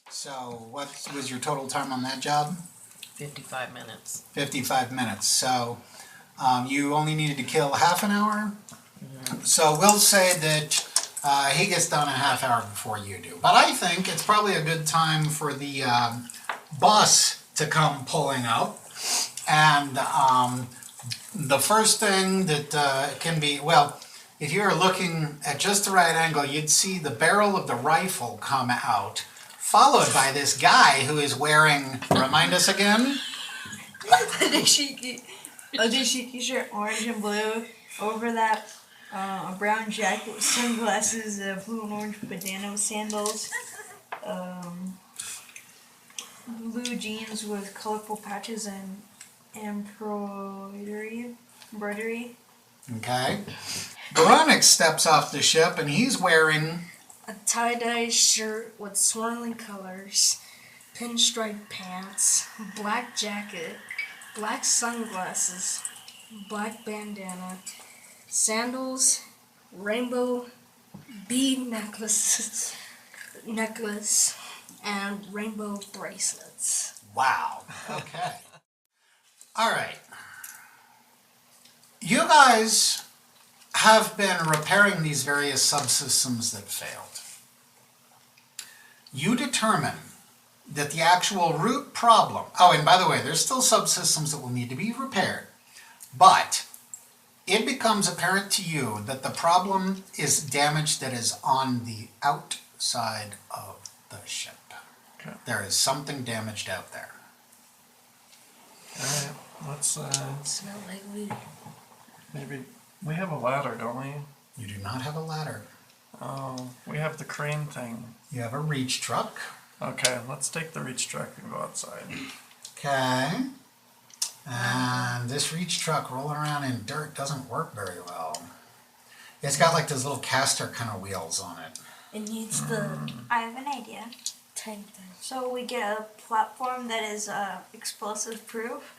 So what was your total time on that job? 55 minutes. 55 minutes. So you only needed to kill half an hour. So we'll say that he gets done a half hour before you do. But I think it's probably a good time for the bus to come pulling up. And the first thing that can be, well, if you were looking at just the right angle, you'd see the barrel of the rifle come out, followed by this guy who is wearing, remind us again? A dashiki shirt, orange and blue. Over that, a brown jacket with sunglasses, a blue and orange bandana with sandals, blue jeans with colorful patches and embroidery. Okay. Veronik steps off the ship and he's wearing a tie-dye shirt with swirling colors, pinstripe pants, black jacket, black sunglasses, black bandana, sandals, rainbow bead necklace, and rainbow bracelets. wow. Okay. All right. You guys have been repairing these various subsystems that failed. You determine that the actual root problem, oh, and by the way, there's still subsystems that will need to be repaired, but it becomes apparent to you that the problem is damage that is on the outside of the ship. Okay. There is something damaged out there. Alright, let's Smell like weed. maybe we have a ladder, don't we? You do not have a ladder. Oh, we have the crane thing. You have a reach truck. Okay, let's take the reach truck and go outside. Okay. And this reach truck rolling around in dirt doesn't work very well. It's got like those little caster kind of wheels on it. It needs the I have an idea. tank thing. So we get a platform that is explosive proof,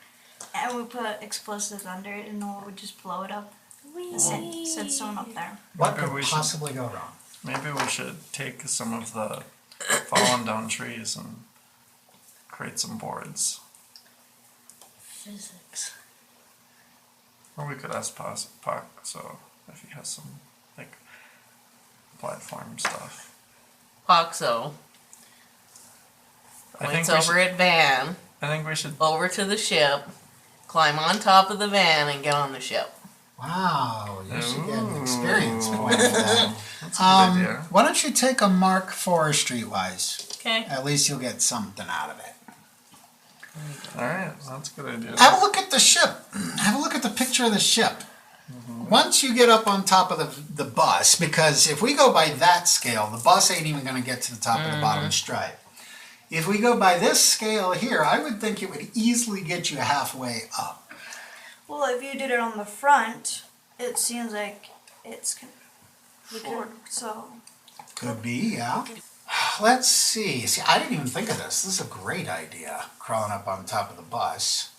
and we put explosives under it, and then we would just blow it up and send someone up there. What Maybe could we should- possibly go wrong? Maybe we should take some of the fallen down trees and create some boards. Physics. Or we could ask Puck, so if he has some like platform stuff. Poxo I think points we over should, at Van, I think we should over to the ship, climb on top of the van, and get on the ship. Wow, you should get an experience Ooh. point with that. that's a good idea. Why don't you take a mark for Streetwise? Okay. At least you'll get something out of it. Alright, that's a good idea. Have a look at the ship. Have a look at the picture of the ship. Once you get up on top of the bus, because if we go by that scale, the bus ain't even going to get to the top of the bottom stripe. If we go by this scale here, I would think it would easily get you halfway up. Well, if you did it on the front, it seems like it's short, so... Could be, yeah. Let's see. See, I didn't even think of this. This is a great idea, crawling up on top of the bus.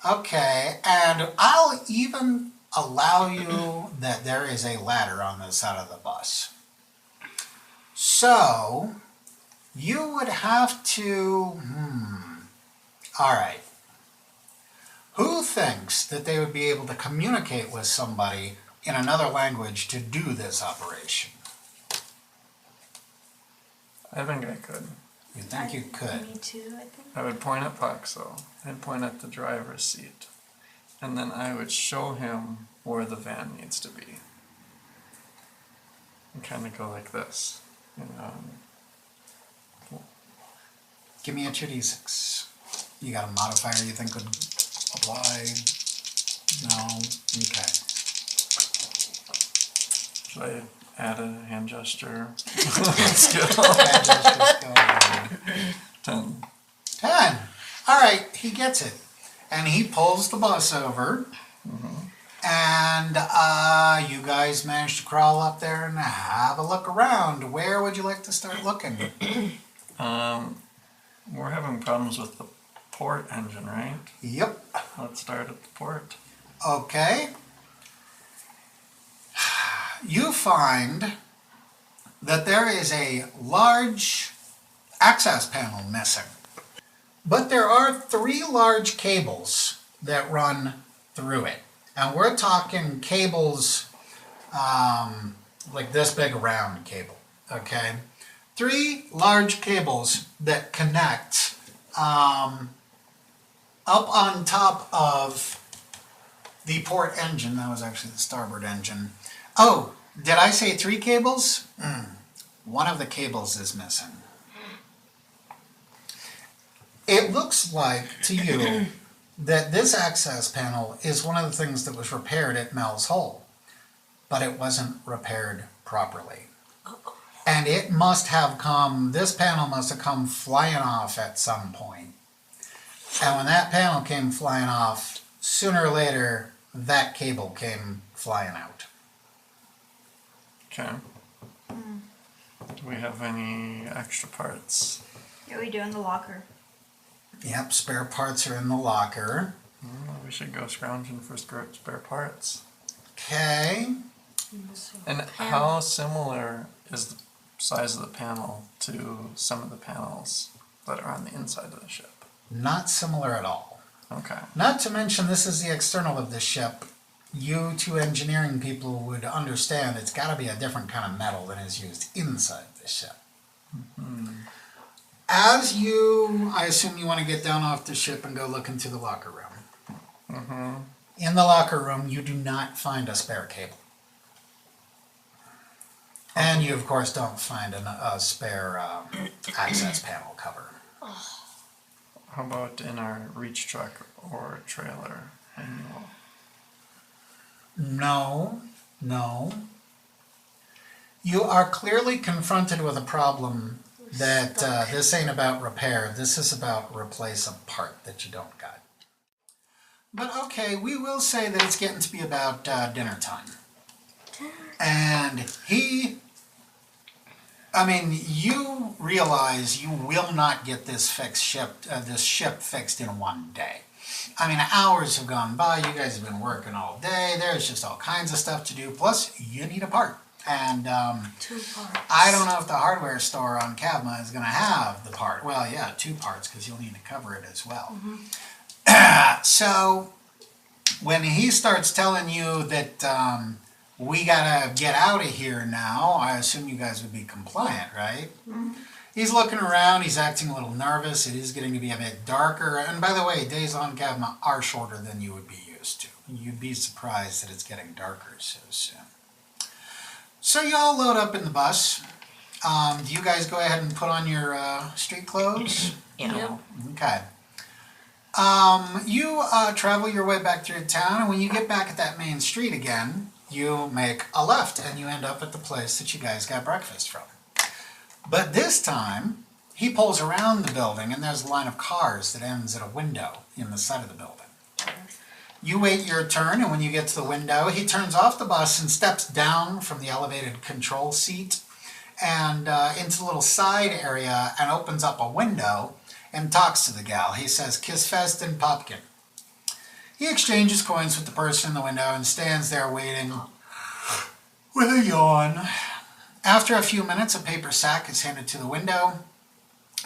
Okay, and I'll even allow you that there is a ladder on the side of the bus. So, you would have to, all right. Who thinks that they would be able to communicate with somebody in another language to do this operation? I think I could. You think you could? Me too, I think. I would point at Puck, so I'd point at the driver's seat. And then I would show him where the van needs to be. And kind of go like this. You know. Give me a 2d6. You got a modifier you think would apply? No? Okay. Should I add a hand gesture? Bad gestures go away. 10. 10. All right, he gets it. And he pulls the bus over. And you guys managed to crawl up there and have a look around. Where would you like to start looking? We're having problems with the port engine, right? Yep. Let's start at the port. Okay. You find that there is a large access panel missing. But there are 3 large cables that run through it. And we're talking cables like this big round cable, okay? 3 large cables that connect up on top of the port engine. That was actually the starboard engine. Oh, did I say 3 cables? One of the cables is missing. It looks like to you that this access panel is one of the things that was repaired at Mel's Hole, but it wasn't repaired properly. And it must have come, this panel must have come flying off at some point. And when that panel came flying off, sooner or later, that cable came flying out. Okay. Do we have any extra parts? Yeah, we do in the locker. Yep, spare parts are in the locker. We should go scrounging for spare parts. Okay. And how similar is the size of the panel to some of the panels that are on the inside of the ship? Not similar at all. Okay. Not to mention, this is the external of the ship. You 2 engineering people would understand it's got to be a different kind of metal than is used inside the ship. As you, I assume you want to get down off the ship and go look into the locker room. In the locker room, you do not find a spare cable. And you, of course, don't find a spare access panel cover. How about in our reach truck or trailer manual? No, no. You are clearly confronted with a problem that this ain't about repair. This is about replace a part that you don't got. But okay, we will say that it's getting to be about dinner time. And you realize you will not get this ship fixed in one day. I mean, hours have gone by, you guys have been working all day, there's just all kinds of stuff to do, plus you need a part. And 2 parts. I don't know if the hardware store on Kavma is going to have the part. Well, yeah, 2 parts, because you'll need to cover it as well. So, when he starts telling you that we gotta get out of here now, I assume you guys would be compliant, right? He's looking around, he's acting a little nervous, it is getting to be a bit darker, and by the way, days on Kavma are shorter than you would be used to. You'd be surprised that it's getting darker so soon. So you all load up in the bus. Do you guys go ahead and put on your street clothes? Yeah. Okay. You travel your way back through town, and when you get back at that main street again, you make a left, and you end up at the place that you guys got breakfast from. But this time, he pulls around the building, and there's a line of cars that ends at a window in the side of the building. You wait your turn, and when you get to the window, he turns off the bus and steps down from the elevated control seat and into the little side area and opens up a window and talks to the gal. He says, "Kiss fest and popkin." He exchanges coins with the person in the window and stands there waiting with a yawn. After a few minutes, a paper sack is handed to the window.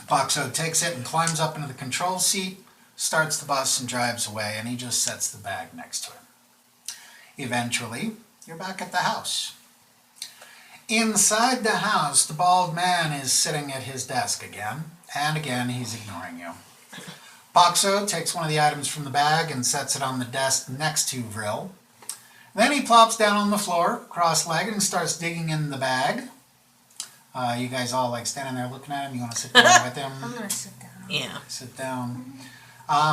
Boxo takes it and climbs up into the control seat, starts the bus and drives away, and he just sets the bag next to him. Eventually, you're back at the house. Inside the house, the bald man is sitting at his desk again, and again he's ignoring you. Boxo takes one of the items from the bag and sets it on the desk next to Vril. Then he plops down on the floor, cross-legged, and starts digging in the bag. You guys all like standing there looking at him? You want to sit down with him? I'm gonna sit down. Yeah. Sit down.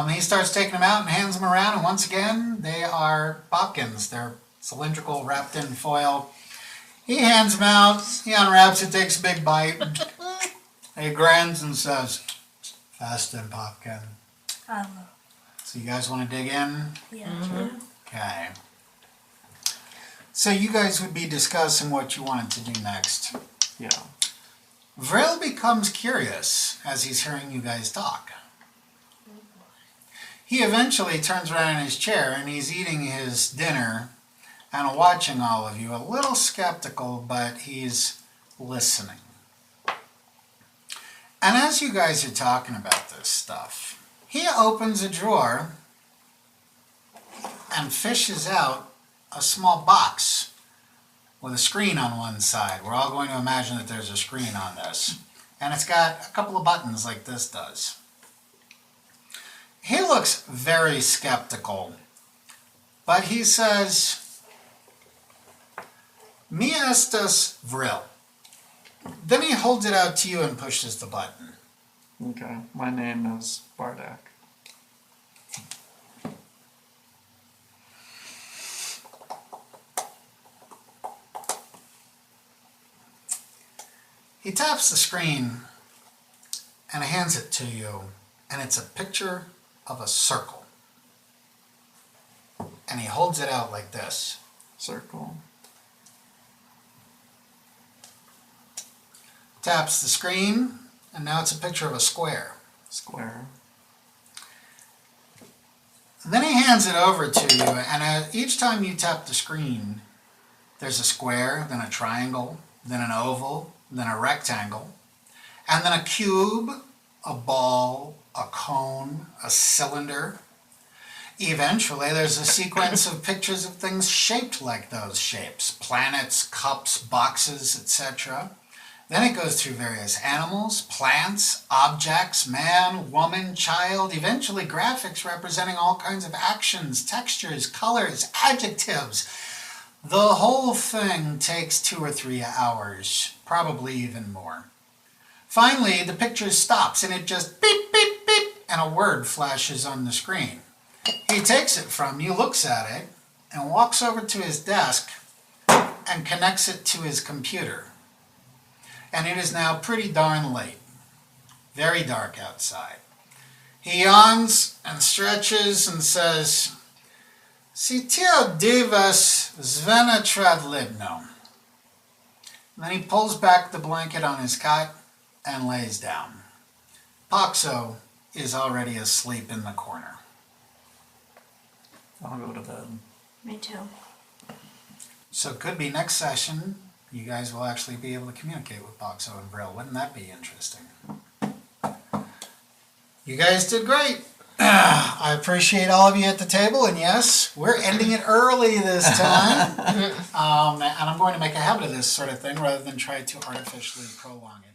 He starts taking them out and hands them around, and once again, they are popkins. They're cylindrical, wrapped in foil. He hands them out, he unwraps it, takes a big bite. He grins and says, "Fast and popkin." I love So you guys want to dig in? Yeah. Okay. So you guys would be discussing what you wanted to do next. Yeah. Vril becomes curious as he's hearing you guys talk. He eventually turns around in his chair and he's eating his dinner and watching all of you, a little skeptical, but he's listening. And as you guys are talking about this stuff, he opens a drawer and fishes out a small box with a screen on one side. We're all going to imagine that there's a screen on this. And it's got a couple of buttons like this does. He looks very skeptical, but he says, "Mi estas Vril." Then he holds it out to you and pushes the button. Okay, my name is Bardak. He taps the screen and hands it to you, and it's a picture of a circle. And he holds it out like this. Circle. Taps the screen, and now it's a picture of a square. Square. And then he hands it over to you, and each time you tap the screen, there's a square, then a triangle, then an oval, then a rectangle, and then a cube, a ball, a cone, a cylinder. Eventually, there's a sequence of pictures of things shaped like those shapes: planets, cups, boxes, etc. Then it goes through various animals, plants, objects, man, woman, child, eventually graphics representing all kinds of actions, textures, colors, adjectives. The whole thing takes 2 or 3 hours, probably even more. Finally, the picture stops and it just beep, beep, beep, and a word flashes on the screen. He takes it from you, looks at it, and walks over to his desk and connects it to his computer. And it is now pretty darn late. Very dark outside. He yawns and stretches and says, "Si tio divas zvena trad libno." And then he pulls back the blanket on his cot and lays down. Paxo is already asleep in the corner. I'll go to bed. Me too. So it could be next session, you guys will actually be able to communicate with Paxo and Vril. Wouldn't that be interesting? You guys did great. I appreciate all of you at the table, and yes, we're ending it early this time. And I'm going to make a habit of this sort of thing rather than try to artificially prolong it.